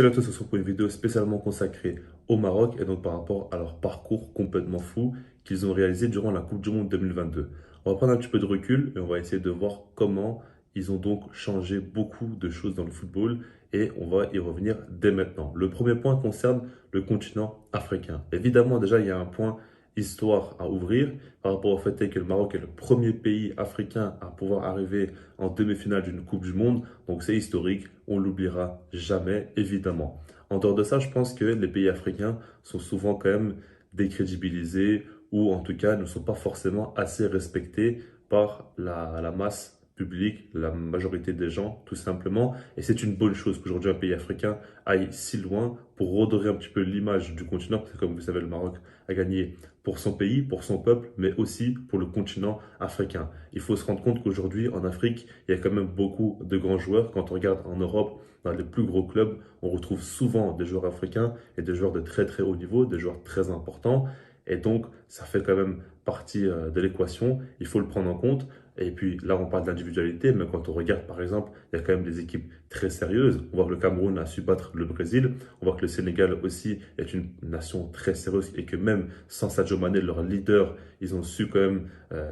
Salut à tous, on se retrouve pour une vidéo spécialement consacrée au Maroc et donc par rapport à leur parcours complètement fou qu'ils ont réalisé durant la Coupe du Monde 2022. On va prendre un petit peu de recul et on va essayer de voir comment ils ont donc changé beaucoup de choses dans le football et on va y revenir dès maintenant. Le premier point concerne le continent africain. Évidemment, déjà, il y a un point histoire à ouvrir par rapport au fait que le Maroc est le premier pays africain à pouvoir arriver en demi-finale d'une Coupe du Monde. Donc c'est historique, on l'oubliera jamais, évidemment. En dehors de ça, je pense que les pays africains sont souvent quand même décrédibilisés ou en tout cas ne sont pas forcément assez respectés par la masse publique, la majorité des gens, tout simplement. Et c'est une bonne chose qu'aujourd'hui un pays africain aille si loin pour redorer un petit peu l'image du continent, parce que comme vous savez, le Maroc a gagné pour son pays, pour son peuple, mais aussi pour le continent africain. Il faut se rendre compte qu'aujourd'hui, en Afrique, il y a quand même beaucoup de grands joueurs. Quand on regarde en Europe, dans les plus gros clubs, on retrouve souvent des joueurs africains et des joueurs de très très haut niveau, des joueurs très importants. Et donc, ça fait quand même partie de l'équation. Il faut le prendre en compte. Et puis là, on parle d'individualité, mais quand on regarde, par exemple, il y a quand même des équipes très sérieuses. On voit que le Cameroun a su battre le Brésil. On voit que le Sénégal aussi est une nation très sérieuse et que même sans Sadio Mané, leur leader, ils ont su quand même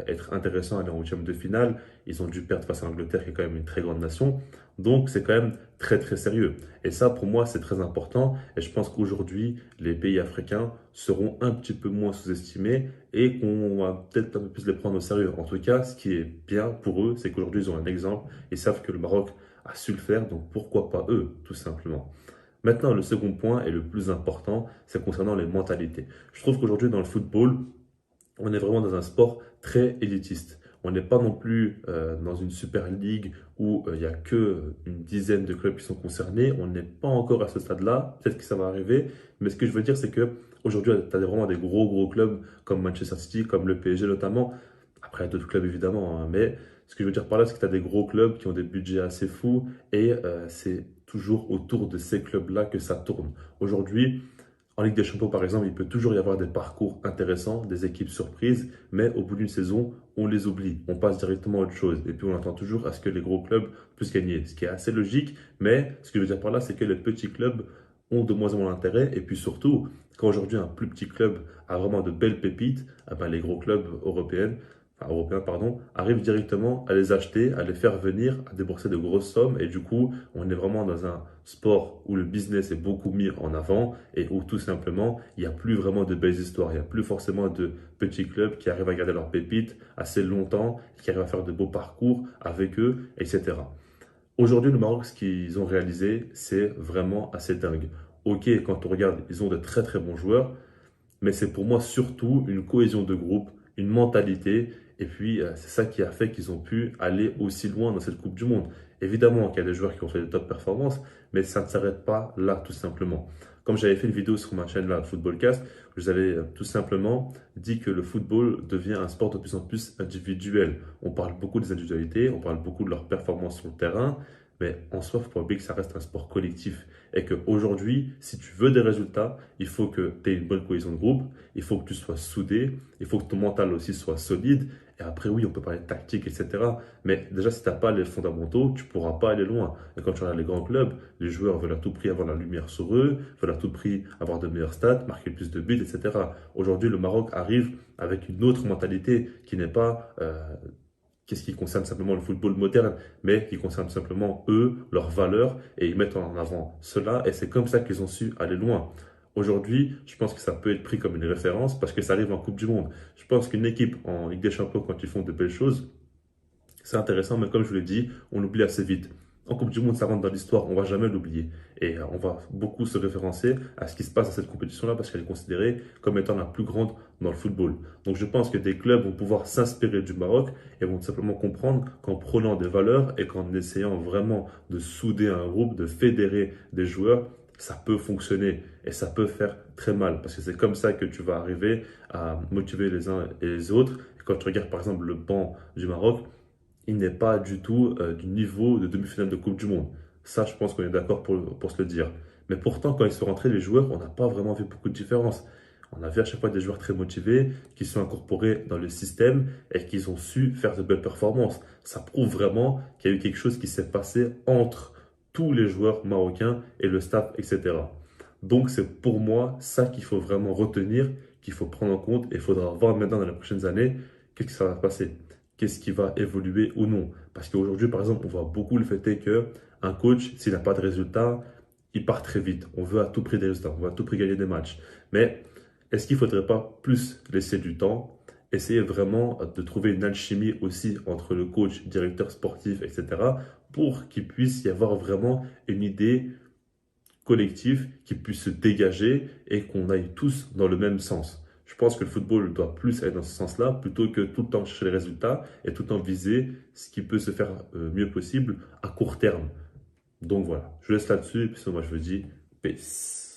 être intéressants à aller en huitième de finale. Ils ont dû perdre face à l'Angleterre, qui est quand même une très grande nation. Donc, c'est quand même très, très sérieux. Et ça, pour moi, c'est très important. Et je pense qu'aujourd'hui, les pays africains seront un petit peu moins sous-estimés et qu'on va peut-être un peu plus les prendre au sérieux. En tout cas, ce qui est bien pour eux, c'est qu'aujourd'hui, ils ont un exemple. Ils savent que le Maroc a su le faire, donc pourquoi pas eux, tout simplement. Maintenant, le second point et le plus important, c'est concernant les mentalités. Je trouve qu'aujourd'hui, dans le football, on est vraiment dans un sport très élitiste. On n'est pas non plus dans une super ligue où il n'y a que une dizaine de clubs qui sont concernés. On n'est pas encore à ce stade-là. Peut-être que ça va arriver. Mais ce que je veux dire, c'est que aujourd'hui, tu as vraiment des gros clubs comme Manchester City, comme le PSG notamment. Après, il y a d'autres clubs évidemment, hein. Mais ce que je veux dire par là, c'est que tu as des gros clubs qui ont des budgets assez fous et c'est toujours autour de ces clubs-là que ça tourne. Aujourd'hui, en Ligue des Champions, par exemple, il peut toujours y avoir des parcours intéressants, des équipes surprises, mais au bout d'une saison, on les oublie. On passe directement à autre chose. Et puis, on attend toujours à ce que les gros clubs puissent gagner, ce qui est assez logique. Mais ce que je veux dire par là, c'est que les petits clubs ont de moins en moins d'intérêt. Et puis surtout, quand aujourd'hui un plus petit club a vraiment de belles pépites, eh ben, les gros clubs européens, pardon, arrivent directement à les acheter, à les faire venir, à débourser de grosses sommes. Et du coup, on est vraiment dans un sport où le business est beaucoup mis en avant et où tout simplement, il n'y a plus vraiment de belles histoires. Il n'y a plus forcément de petits clubs qui arrivent à garder leurs pépites assez longtemps, qui arrivent à faire de beaux parcours avec eux, etc. Aujourd'hui, le Maroc, ce qu'ils ont réalisé, c'est vraiment assez dingue. Ok, quand on regarde, ils ont de très très bons joueurs, mais c'est pour moi surtout une cohésion de groupe, une mentalité, et puis c'est ça qui a fait qu'ils ont pu aller aussi loin dans cette Coupe du Monde. Évidemment qu'il y a des joueurs qui ont fait de top performances, mais ça ne s'arrête pas là tout simplement. Comme j'avais fait une vidéo sur ma chaîne là, Footballcast, je vous avais tout simplement dit que le football devient un sport de plus en plus individuel. On parle beaucoup des individualités, on parle beaucoup de leurs performances sur le terrain, mais en soi, il faut pas oublier que ça reste un sport collectif. Et qu'aujourd'hui, si tu veux des résultats, il faut que tu aies une bonne cohésion de groupe, il faut que tu sois soudé, il faut que ton mental aussi soit solide. Et après, oui, on peut parler de tactique, etc. Mais déjà, si tu n'as pas les fondamentaux, tu ne pourras pas aller loin. Et quand tu regardes les grands clubs, les joueurs veulent à tout prix avoir la lumière sur eux, veulent à tout prix avoir de meilleurs stats, marquer plus de buts, etc. Aujourd'hui, le Maroc arrive avec une autre mentalité qui n'est pas qu'est-ce qui concerne simplement le football moderne, mais qui concerne simplement eux, leurs valeurs, et ils mettent en avant cela, et c'est comme ça qu'ils ont su aller loin. Aujourd'hui, je pense que ça peut être pris comme une référence parce que ça arrive en Coupe du Monde. Je pense qu'une équipe en Ligue des Champions, quand ils font de belles choses, c'est intéressant, mais comme je vous l'ai dit, on l'oublie assez vite. En Coupe du Monde, ça rentre dans l'histoire, on ne va jamais l'oublier. Et on va beaucoup se référencer à ce qui se passe dans cette compétition-là parce qu'elle est considérée comme étant la plus grande dans le football. Donc je pense que des clubs vont pouvoir s'inspirer du Maroc et vont simplement comprendre qu'en prenant des valeurs et qu'en essayant vraiment de souder un groupe, de fédérer des joueurs, ça peut fonctionner et ça peut faire très mal parce que c'est comme ça que tu vas arriver à motiver les uns et les autres. Et quand tu regardes par exemple le banc du Maroc, il n'est pas du tout du niveau de demi-finale de Coupe du Monde. Ça, je pense qu'on est d'accord pour se le dire. Mais pourtant, quand ils sont rentrés, les joueurs, on n'a pas vraiment vu beaucoup de différence. On a vu à chaque fois des joueurs très motivés, qui sont incorporés dans le système et qui ont su faire de belles performances. Ça prouve vraiment qu'il y a eu quelque chose qui s'est passé entre tous les joueurs marocains et le staff, etc. Donc c'est pour moi ça qu'il faut vraiment retenir, qu'il faut prendre en compte et il faudra voir maintenant dans les prochaines années qu'est-ce qui ça va se passer, qu'est-ce qui va évoluer ou non. Parce qu'aujourd'hui, par exemple, on voit beaucoup le fait est que un coach, s'il n'a pas de résultats, il part très vite. On veut à tout prix des résultats, on veut à tout prix gagner des matchs. Mais est-ce qu'il ne faudrait pas plus laisser du temps, essayer vraiment de trouver une alchimie aussi entre le coach, directeur sportif, etc., pour qu'il puisse y avoir vraiment une idée collective qui puisse se dégager et qu'on aille tous dans le même sens. Je pense que le football doit plus aller dans ce sens-là, plutôt que tout le temps chercher les résultats et tout le temps viser ce qui peut se faire mieux possible à court terme. Donc voilà, je laisse là-dessus et puis moi je vous dis peace.